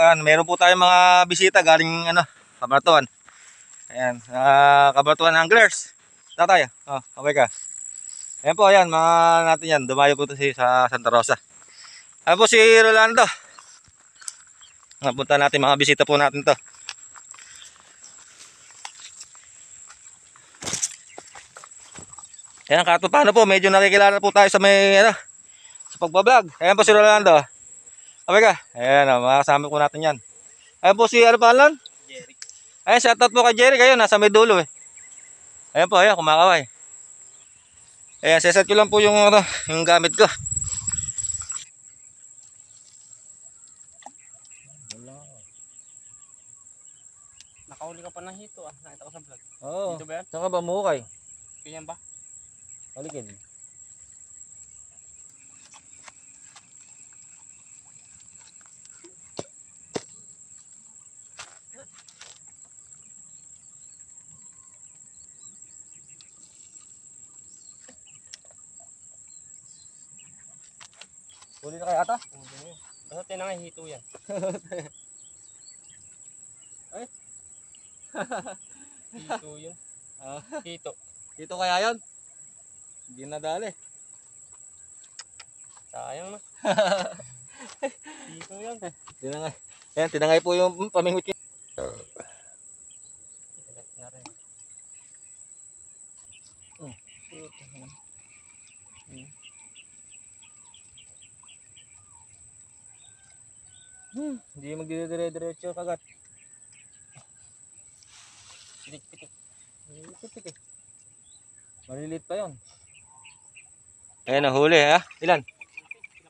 ayan, meron po tayong mga bisita galing Camaratuan. Ayan, Camaratuan Anglers. Tatay, okay ka. Ayan po, ayan, mga natin yan. Dumayo po ito sa Santa Rosa. Ayan po si Rolando. Napunta natin, mga bisita po natin to. Ayan, kahit paano po, medyo nakikilala po tayo sa sa pagbablog. Ayan po si Rolando. Okay ka? Ayan, makasama po natin yan. Ayan po si, pangalan? Jerry. Ayan, shoutout po kay Jerry. Kayo, nasa may dulo eh. Ayan po, ayan, kumakaway. Ayan, seset ko lang po yung gamit ko. Nakahuli ka pa ng hito nakita ko sa vlog. Oo. Dito ba yan? Saan ka ba muhukay? Ganyan ba? Halikid. Huli na kayo ata? Huli. Basta tinangay hito yan. Ay. Hito yun. Hito. Dito kaya yun? Hindi nadali. Sayang na. Hito yan. Tinangay. Ayan, tinangay po yung pamingwit ko. Tigat na rin. Hindi magdidire-diretso kagat. Pitik-pitik. Pitik eh. Maliliit pa yun. Ayan, nahuli ha. Ilan?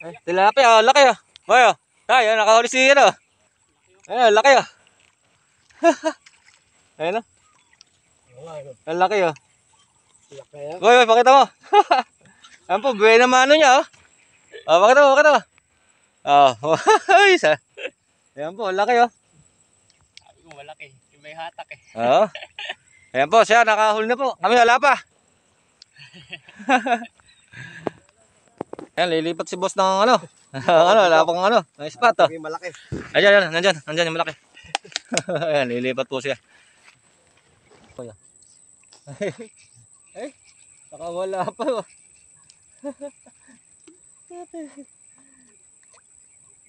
Ay, tilapia, laki ah. Boy, ay, nakahuli si Ayan, laki ah. Ayan ah. Ang laki ah. Boy, pakita mo. Ayan po, buhay naman niya oh. Pakita mo, pakita mo. Isa. Ayan po, laki oh. Sabi ko malaki. Yung may hatak eh. Oo. Ayan po, siya, nakahuli na po. Kami wala pa. Ayan, lilipat si boss ng wala pang ng spot oh. Malaki. Ayan, nandyan yung malaki. Ayan, lilipat po siya. Ay, baka wala pa oh.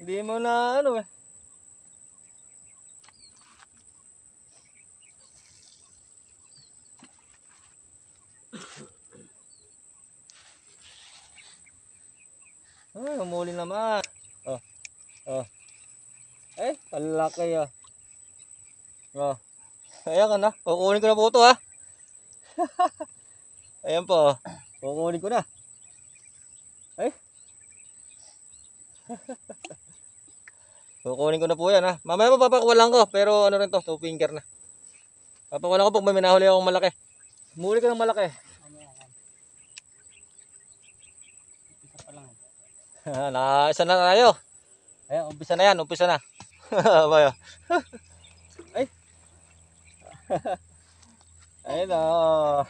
Hindi mo na eh. Ay, umuli naman. Ay, kalaki ah. Ayan ka na. Kukunin ko na po ito ha. Ayan po. Kukunin ko na. Ay. Kukunin ko na po yan ha. Mamaya pa papakuwalan ko. Pero rin to, 2 finger na. Papakuwalan ko pag may minahuli akong malaki. Muli ka ng malaki. Isa pa lang. Isa na tayo. Ayan, umpisa na yan. Umpisa na. Bayo. Ay. Ayun o.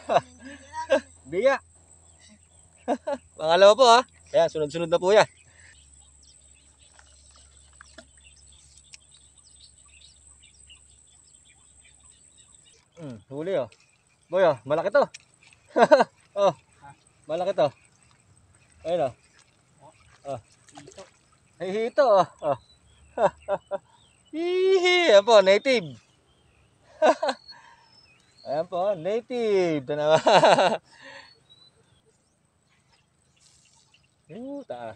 Biya. Pangalawa po ha. Ayan, sunod-sunod na po yan. Huli oh. Boy oh, malaki to. Oh. Malaki to. Ayun oh. Ay, hito oh. Hihi, ayan po, native. Ayan po, native. Tanawa. Taas.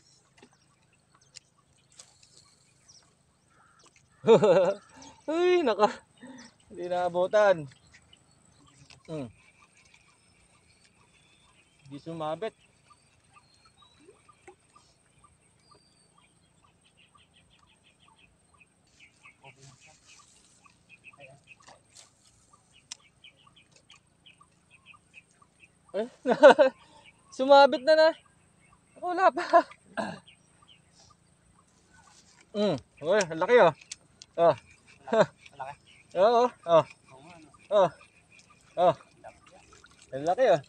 Uy, hindi naabutan. Hindi sumabit. Sumabit na. Wala pa. Uy, ang laki oh. Malaki. Oo. Ang laki oh.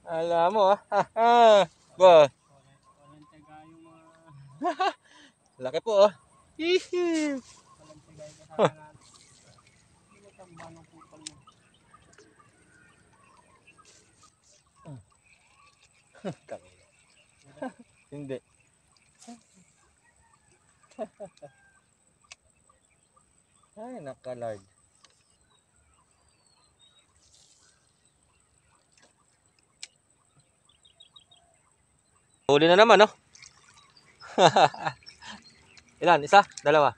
Alam mo ah. Ba. Walang tiyaga yung mga... Laki po oh. Hihi. Walang tigay ka sana natin. Hindi mo tamba ng kupal mo. Hindi. Ay, nakalard. Huli na naman, no? Ilan? Isa? Dalawa?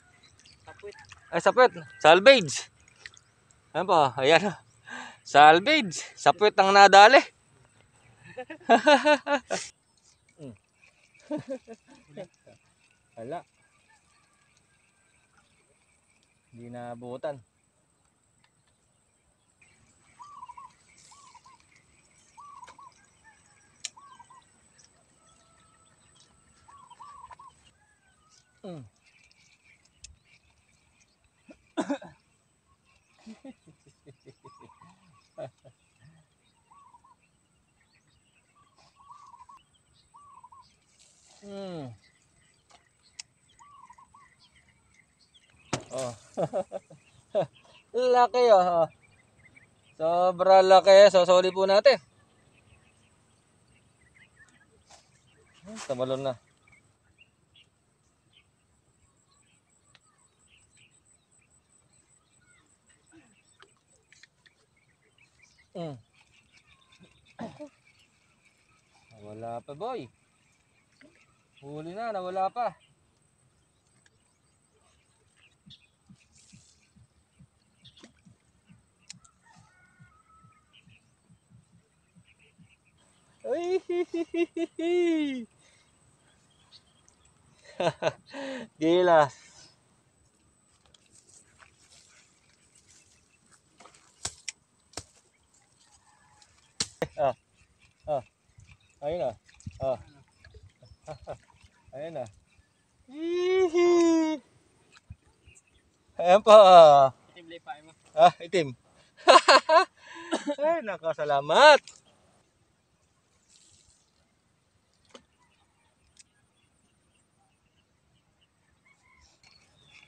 Tapwit. Ay, sapwet. Salvage. Ayan po. Ayan. Salvage. Sapwet ang nadali. Wala. Hindi na buutan. Mm. Mm. Oh. Laki oh. Sobra laki. Sosoli po natin. Tamalon na. Mm. Wala pa boy. Huli na, nawala pa. Ay, hihihihi. Gilas. Ah, ah. Ayun na. Ah. Ayun na. Hihi. Ayan po. Itim lipay mo. Ah, itim. Ay, nakasalamat.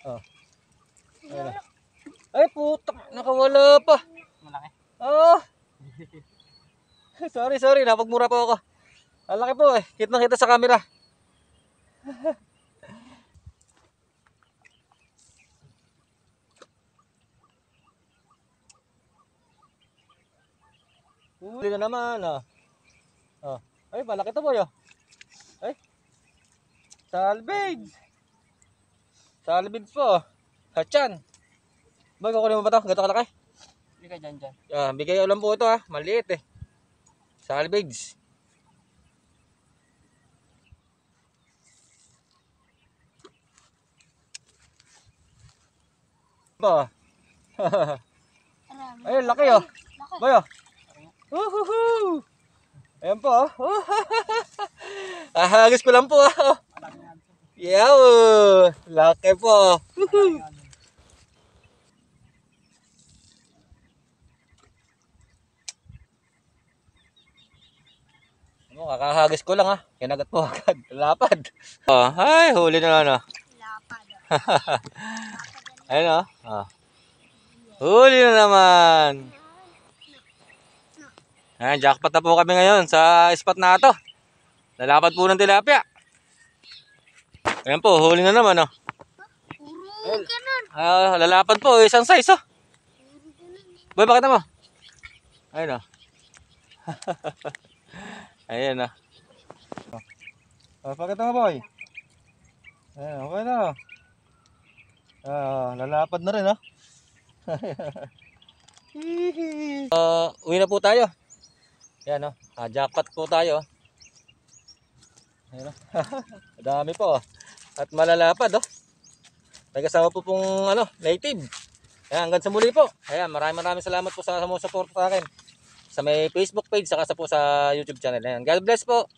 Oh. Ayun na. Ay, putak. Nakawala pa. Malaki. Oh. Sorry. Napagmura po ako. Ang laki po eh. Kitang-kita sa camera. Huli na naman ah. Oh. Ay, malaki to boy oh. Ay. Salvage. Salvage po. Hachan. Boy, kukunin mo ba to? Gato kalaki? Hindi ka dyan. Ah, bigay ulam po ito ah. Maliit eh. Salvage. Ba. Ay, laki oh. Boy oh. Uhuhu. Ayan po oh. Ahagis ko lang po ah. Oh. Yaw. Laki po. Uhuhu. Ano, kakahagis ko lang ah. Kinagat po agad. Lapad. Oh, ay, huli na ano. Lapad. Ayun oh. Oh. Huli na naman. Ayan, jackpot na po kami ngayon sa spot na ito. Lalapad po ng tilapia. Ayan po, huli na naman oh. Puro ganun. Ah, lalapad po, isang size oh. Boy, bakit mo? Ayun oh. Ayan oh. Oh, bakit mo boy? Ayan, okay na oh. Ah, lalapad na rin oh. Uwi na po tayo. Yan oh. Jackpot po tayo. Ayan oh. Dami po oh. At malalapad oh. May kasama po pong ano, native. Ayan, hanggang sa muli po. Ayan, maraming salamat po sa sumusuporta sa akin. Sa may Facebook page saka sa po sa YouTube channel. Ayan, God bless po.